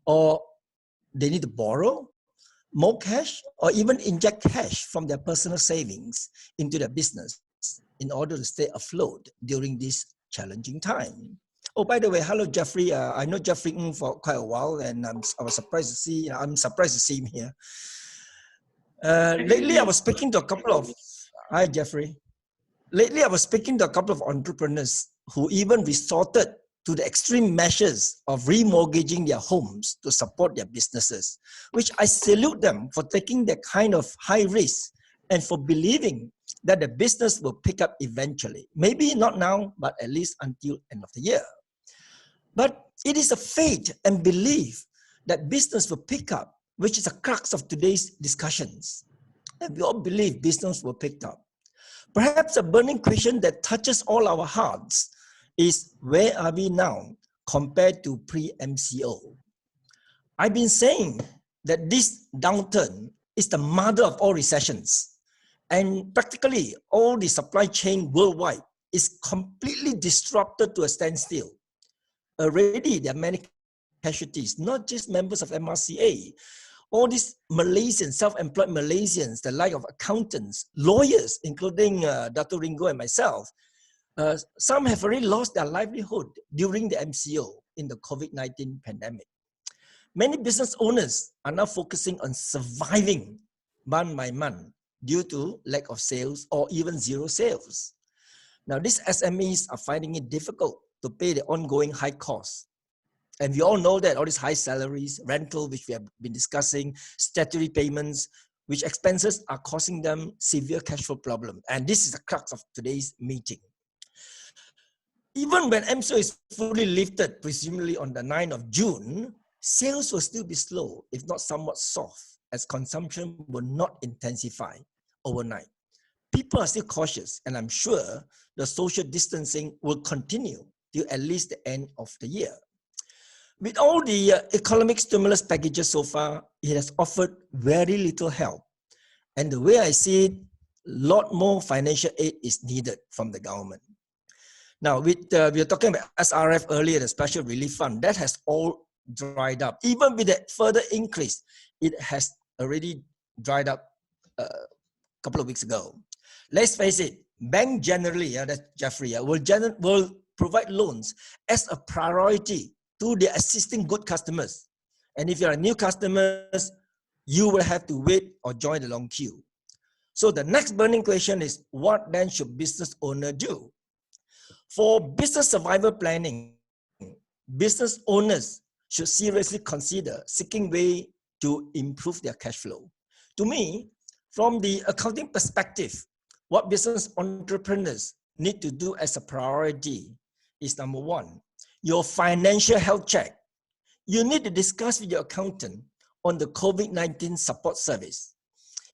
or they need to borrow more cash or even inject cash from their personal savings into their business in order to stay afloat during this challenging time. Oh, by the way, hello, Jeffrey. I know Jeffrey Ng for quite a while, and I was surprised to see. I'm surprised to see him here. Lately, I was speaking to a couple of. Hi, Jeffrey. Lately, I was speaking to a couple of entrepreneurs who even resorted to the extreme measures of remortgaging their homes to support their businesses, which I salute them for taking that kind of high risk and for believing that the business will pick up eventually. Maybe not now, but at least until end of the year. But it is a faith and belief that business will pick up, which is the crux of today's discussions. And we all believe business will pick up. Perhaps a burning question that touches all our hearts is, where are we now compared to pre-MCO? I've been saying that this downturn is the mother of all recessions, and practically all the supply chain worldwide is completely disrupted to a standstill. Already there are many casualties, not just members of MRCA. All these Malaysians, self-employed Malaysians, the like of accountants, lawyers, including Dato Ringo and myself, some have already lost their livelihood during the MCO in the COVID-19 pandemic. Many business owners are now focusing on surviving month by month due to lack of sales or even zero sales. Now, these SMEs are finding it difficult to pay the ongoing high costs. And we all know that all these high salaries, rental, which we have been discussing, statutory payments, which expenses are causing them severe cash flow problem. And this is the crux of today's meeting. Even when MCO is fully lifted, presumably on the 9th of June, sales will still be slow, if not somewhat soft, as consumption will not intensify overnight. People are still cautious, and I'm sure the social distancing will continue till at least the end of the year. With all the economic stimulus packages so far, it has offered very little help. And the way I see it, a lot more financial aid is needed from the government. Now, we were talking about SRF earlier, the Special Relief Fund, that has all dried up. Even with a further increase, it has already dried up a couple of weeks ago. Let's face it, bank generally, that's Jeffrey, will provide loans as a priority to their existing good customers. And if you're a new customer, you will have to wait or join the long queue. So the next burning question is, what then should business owner do? For business survival planning, business owners should seriously consider seeking way to improve their cash flow. To me, from the accounting perspective, what business entrepreneurs need to do as a priority is number one, your financial health check. You need to discuss with your accountant on the COVID-19 support service.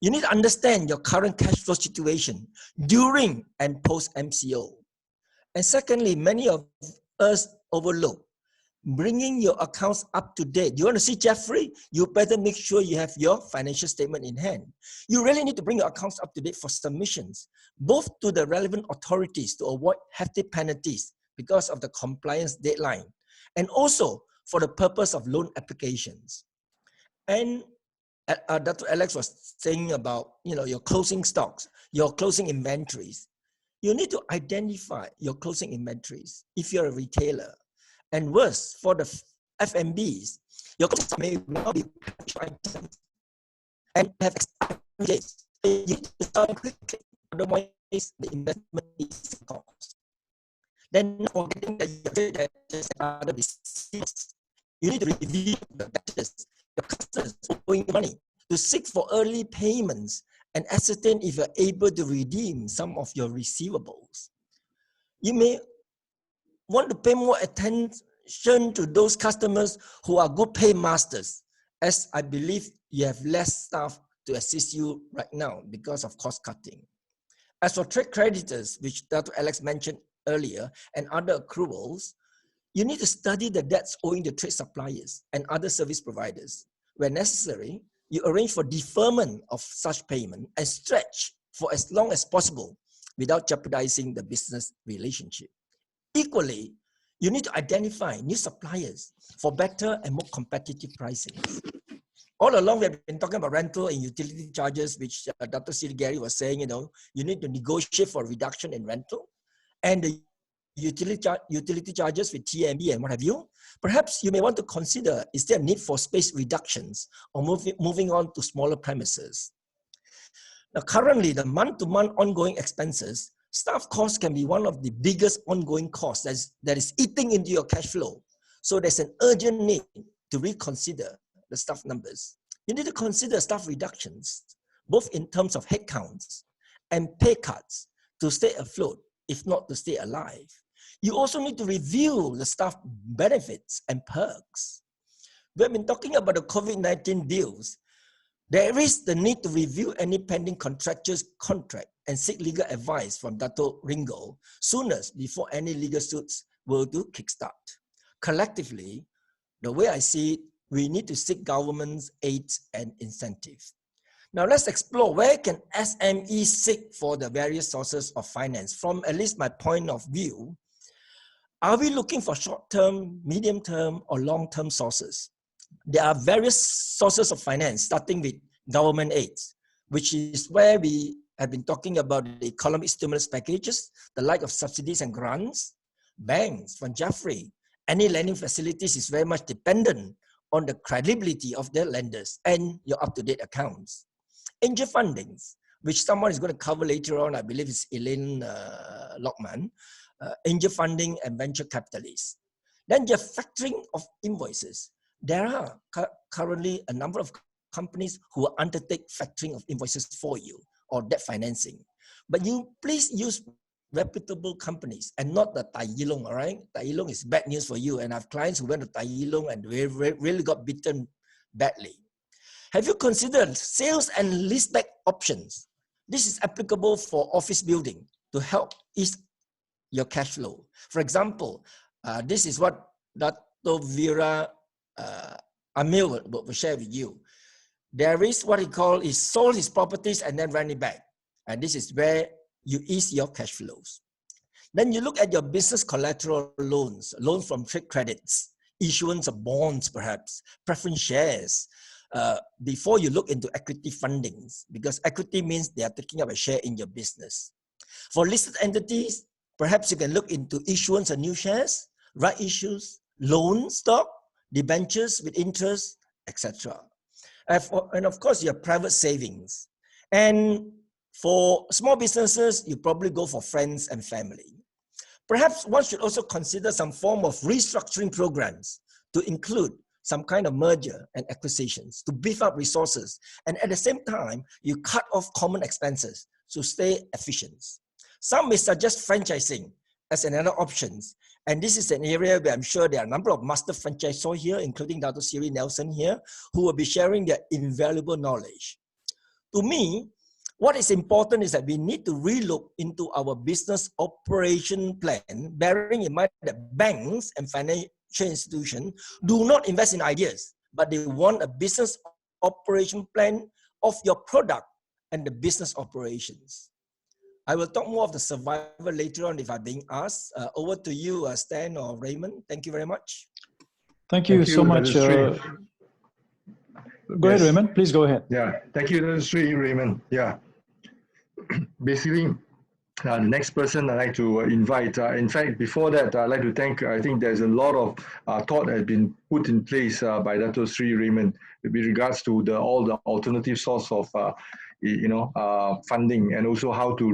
You need to understand your current cash flow situation during and post MCO. And secondly, many of us overlook bringing your accounts up to date. You want to see Jeffrey? You better make sure you have your financial statement in hand. You really need to bring your accounts up to date for submissions, both to the relevant authorities to avoid hefty penalties because of the compliance deadline, and also for the purpose of loan applications. And Dr. Alex was saying about your closing stocks, your closing inventories. You need to identify your closing inventories if you're a retailer. And worse, for the FMBs, your closing may well be items and have expired dates. You need to start quickly, otherwise the investment is cost. Then forgetting that you have other receipts, you need to review the debtors, your customers owing money, to seek for early payments and ascertain if you're able to redeem some of your receivables. You may want to pay more attention to those customers who are good paymasters, as I believe you have less staff to assist you right now because of cost cutting. As for trade creditors, which Dr. Alex mentioned earlier, and other accruals, you need to study the debts owing to trade suppliers and other service providers. Where necessary, you arrange for deferment of such payment and stretch for as long as possible without jeopardizing the business relationship. Equally, You need to identify new suppliers for better and more competitive pricing. All along, we have been talking about rental and utility charges, which Dato Seri was saying, you need to negotiate for a reduction in rental and the utility charges with TMB and what have you. Perhaps you may want to consider, is there a need for space reductions or moving on to smaller premises? Now, currently, the month-to-month ongoing expenses, staff costs can be one of the biggest ongoing costs that is eating into your cash flow. So there's an urgent need to reconsider the staff numbers. You need to consider staff reductions, both in terms of headcounts and pay cuts to stay afloat, if not to stay alive. You also need to review the staff benefits and perks. We have been talking about the COVID-19 deals. There is the need to review any pending contractual contract and seek legal advice from Dato Ringo soonest before any legal suits will do kickstart. Collectively, the way I see it, we need to seek government's aid and incentives. Now let's explore where can SMEs seek for the various sources of finance. From at least my point of view, are we looking for short-term, medium-term, or long-term sources? There are various sources of finance, starting with government aids, which is where we have been talking about the economic stimulus packages, the like of subsidies and grants, banks from Jeffrey. Any lending facilities is very much dependent on the credibility of their lenders and your up-to-date accounts. Angel fundings, which someone is going to cover later on, I believe it's Elaine Lockman, angel funding and venture capitalists. Then the factoring of invoices. There are currently a number of companies who will undertake factoring of invoices for you or debt financing. But you please use reputable companies and not the Tai Yilong, all right? Tai Yilong is bad news for you. And I have clients who went to Tai Yilong and really got bitten badly. Have you considered sales and leaseback options? This is applicable for office building to help ease your cash flow. For example, this is what Dato Vera Amil will share with you. There is what he calls, he sold his properties and then ran it back. And this is where you ease your cash flows. Then you look at your business collateral loans, loans from trade credits, issuance of bonds perhaps, preference shares, before you look into equity fundings, because equity means they are taking up a share in your business. For listed entities, perhaps you can look into issuance of new shares, right issues, loan stock, debentures with interest, etc. And of course, your private savings. And for small businesses, you probably go for friends and family. Perhaps one should also consider some form of restructuring programs to include some kind of merger and acquisitions to beef up resources. And at the same time, you cut off common expenses to stay efficient. Some may suggest franchising as another option. And this is an area where I'm sure there are a number of master franchisors here, including Dato Seri Nelson here, who will be sharing their invaluable knowledge. To me, what is important is that we need to relook into our business operation plan, bearing in mind that banks and financial institutions do not invest in ideas, but they want a business operation plan of your product and the business operations. I will talk more of the survival later on if I'm being asked. Over to you, Stan or Raymond. Thank you very much. Thank you so much. Go ahead, Raymond. Please go ahead. Yeah, thank you, Raymond. Yeah. Basically, the next person I'd like to invite, in fact, before that, I'd like to thank, I think there's a lot of thought has been put in place by Dato Sri Raymond with regards to all the alternative source of, funding and also how to